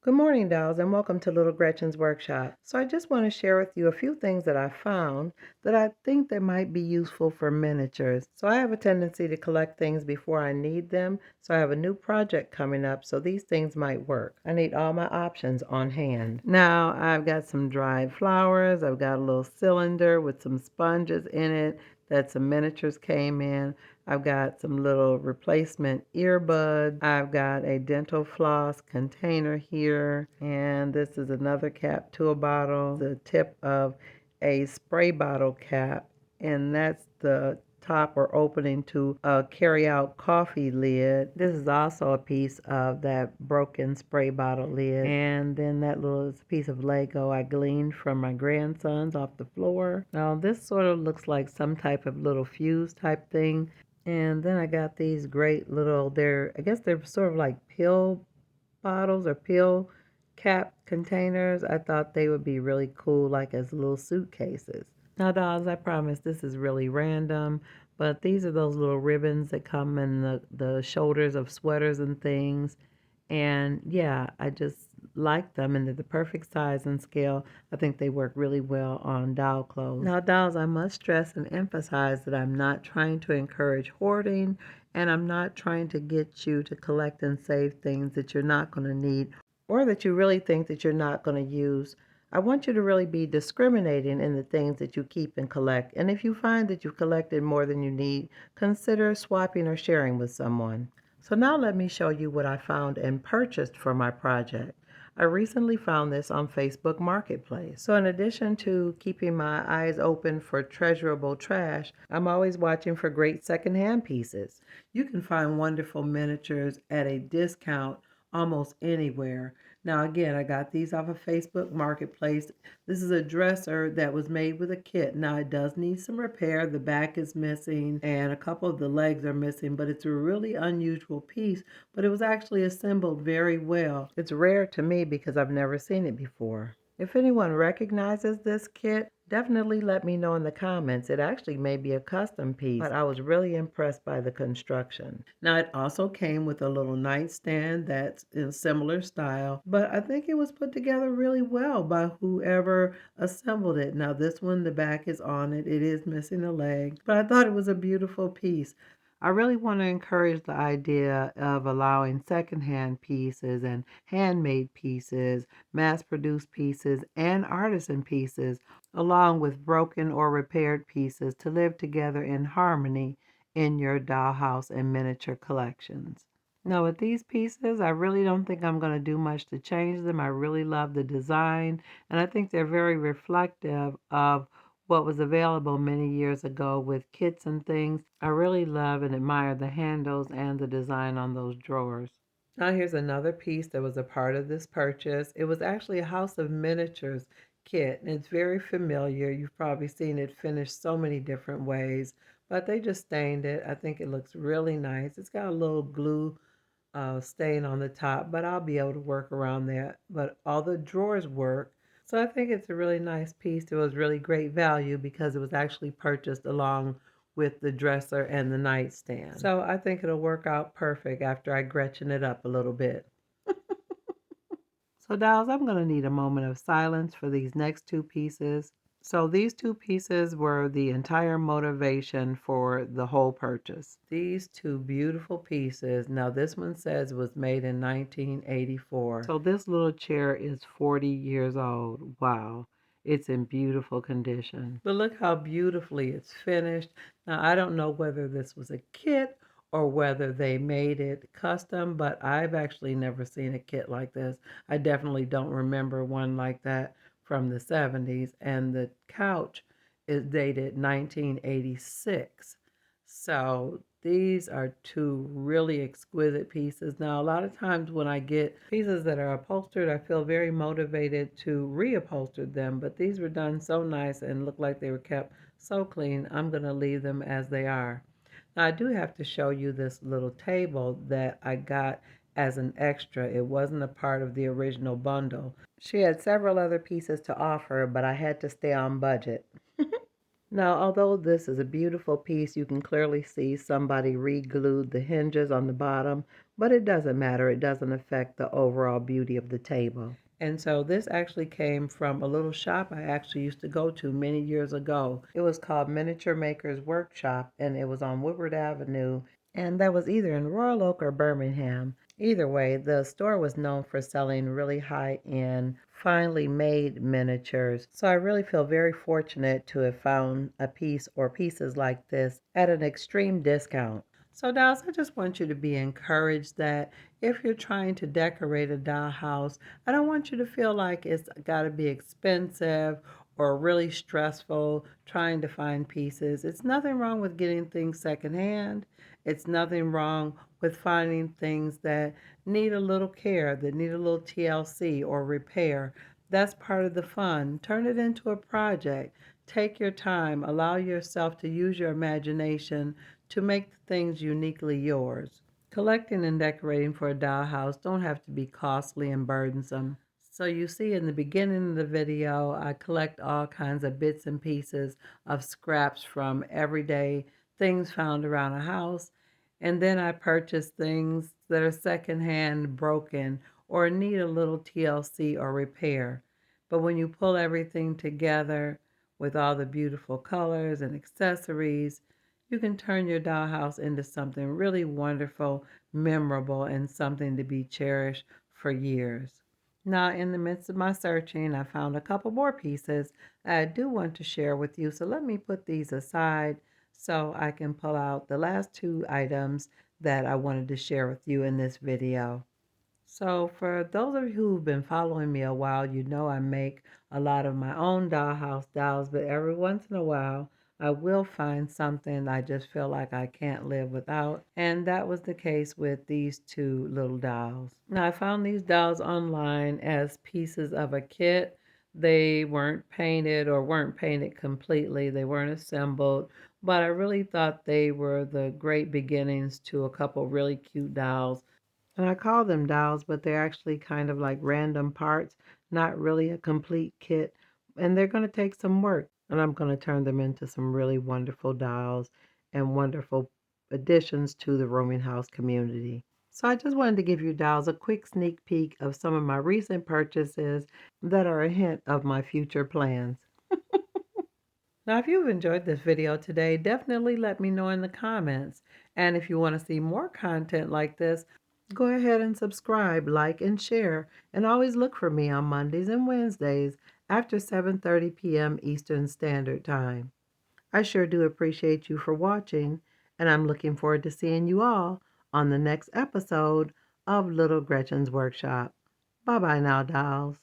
Good morning, dolls, and welcome to Little Gretchen's Workshop. So I just want to share with you a few things that I found that I think that might be useful for miniatures. So I have a tendency to collect things before I need them, so I have a new project coming up, so these things might work. I need all my options on hand. Now I've got some dried flowers, I've got a little cylinder with some sponges in it that some miniatures came in. I've got some little replacement earbuds. I've got a dental floss container here. And this is another cap to a bottle. The tip of a spray bottle cap. And that's the top or opening to a carry-out coffee lid. This is also a piece of that broken spray bottle lid. And then that little piece of Lego I gleaned from my grandsons off the floor. Now this sort of looks like some type of little fuse type thing. And then I got these great little, I guess they're sort of like pill bottles or pill cap containers. I thought they would be really cool, like as little suitcases. Now, dolls, I promise this is really random, but these are those little ribbons that come in the shoulders of sweaters and things. And yeah, I just like them, and they're the perfect size and scale. I think they work really well on doll clothes. Now, dolls, I must stress and emphasize that I'm not trying to encourage hoarding, and I'm not trying to get you to collect and save things that you're not going to need or that you really think that you're not going to use. I want you to really be discriminating in the things that you keep and collect. And if you find that you've collected more than you need, consider swapping or sharing with someone. So now let me show you what I found and purchased for my project. I recently found this on Facebook Marketplace. So in addition to keeping my eyes open for treasurable trash, I'm always watching for great secondhand pieces. You can find wonderful miniatures at a discount almost anywhere. Now again, I got these off of Facebook Marketplace. This is a dresser that was made with a kit. Now it does need some repair. The back is missing and a couple of the legs are missing, but it's a really unusual piece, but it was actually assembled very well. It's rare to me because I've never seen it before. If anyone recognizes this kit, definitely let me know in the comments. It actually may be a custom piece, but I was really impressed by the construction. Now, it also came with a little nightstand that's in similar style, but I think it was put together really well by whoever assembled it. Now, this one, the back is on it. It is missing a leg, but I thought it was a beautiful piece. I really want to encourage the idea of allowing secondhand pieces and handmade pieces, mass-produced pieces, and artisan pieces, along with broken or repaired pieces, to live together in harmony in your dollhouse and miniature collections. Now with these pieces, I really don't think I'm going to do much to change them. I really love the design, and I think they're very reflective of what was available many years ago with kits and things. I really love and admire the handles and the design on those drawers. Now here's another piece that was a part of this purchase. It was actually a House of Miniatures kit, and it's very familiar. You've probably seen it finished so many different ways, but they just stained it. I think it looks really nice. It's got a little glue stain on the top, but I'll be able to work around that. But all the drawers work. So I think it's a really nice piece. It was really great value because it was actually purchased along with the dresser and the nightstand. So I think it'll work out perfect after I Gretchen it up a little bit. So dolls, I'm going to need a moment of silence for these next two pieces. So these two pieces were the entire motivation for the whole purchase. These two beautiful pieces. Now this one says it was made in 1984. So this little chair is 40 years old. Wow. It's in beautiful condition. But look how beautifully it's finished. Now I don't know whether this was a kit or whether they made it custom, but I've actually never seen a kit like this. I definitely don't remember one like that from the 70s, and the couch is dated 1986. So these are two really exquisite pieces. Now, a lot of times when I get pieces that are upholstered, I feel very motivated to reupholster them, but these were done so nice and look like they were kept so clean, I'm going to leave them as they are. Now, I do have to show you this little table that I got as an extra. It wasn't a part of the original bundle. She had several other pieces to offer, but I had to stay on budget. Now, although this is a beautiful piece, you can clearly see somebody re-glued the hinges on the bottom, but it doesn't matter. It doesn't affect the overall beauty of the table. And so this actually came from a little shop I actually used to go to many years ago. It was called Miniature Makers Workshop, and it was on Woodward Avenue, and that was either in Royal Oak or Birmingham. Either way, the store was known for selling really high-end, finely made miniatures. So I really feel very fortunate to have found a piece or pieces like this at an extreme discount. So dolls, I just want you to be encouraged that if you're trying to decorate a dollhouse, I don't want you to feel like it's got to be expensive or really stressful trying to find pieces. It's nothing wrong with getting things secondhand. It's nothing wrong with finding things that need a little care, that need a little TLC or repair. That's part of the fun. Turn it into a project. Take your time. Allow yourself to use your imagination to make things uniquely yours. Collecting and decorating for a dollhouse don't have to be costly and burdensome. So you see in the beginning of the video, I collect all kinds of bits and pieces of scraps from everyday things found around a house. And then I purchase things that are secondhand, broken, or need a little TLC or repair. But when you pull everything together with all the beautiful colors and accessories, you can turn your dollhouse into something really wonderful, memorable, and something to be cherished for years. Now, in the midst of my searching, I found a couple more pieces I do want to share with you. So let me put these aside so I can pull out the last two items that I wanted to share with you in this video. So for those of you who've been following me a while, you know I make a lot of my own dollhouse dolls, but every once in a while I will find something I just feel like I can't live without. And that was the case with these two little dolls. Now I found these dolls online as pieces of a kit. They weren't painted or weren't painted completely. They weren't assembled, but I really thought they were the great beginnings to a couple really cute dolls. And I call them dolls, but they're actually kind of like random parts, not really a complete kit. And they're going to take some work. And I'm going to turn them into some really wonderful dolls and wonderful additions to the rooming house community. So I just wanted to give you dolls a quick sneak peek of some of my recent purchases that are a hint of my future plans. Now, if you've enjoyed this video today, definitely let me know in the comments. And if you want to see more content like this, go ahead and subscribe, like, and share. And always look for me on Mondays and Wednesdays after 7:30 p.m. Eastern Standard Time. I sure do appreciate you for watching, and I'm looking forward to seeing you all on the next episode of Little Gretchen's Workshop. Bye-bye now, dolls.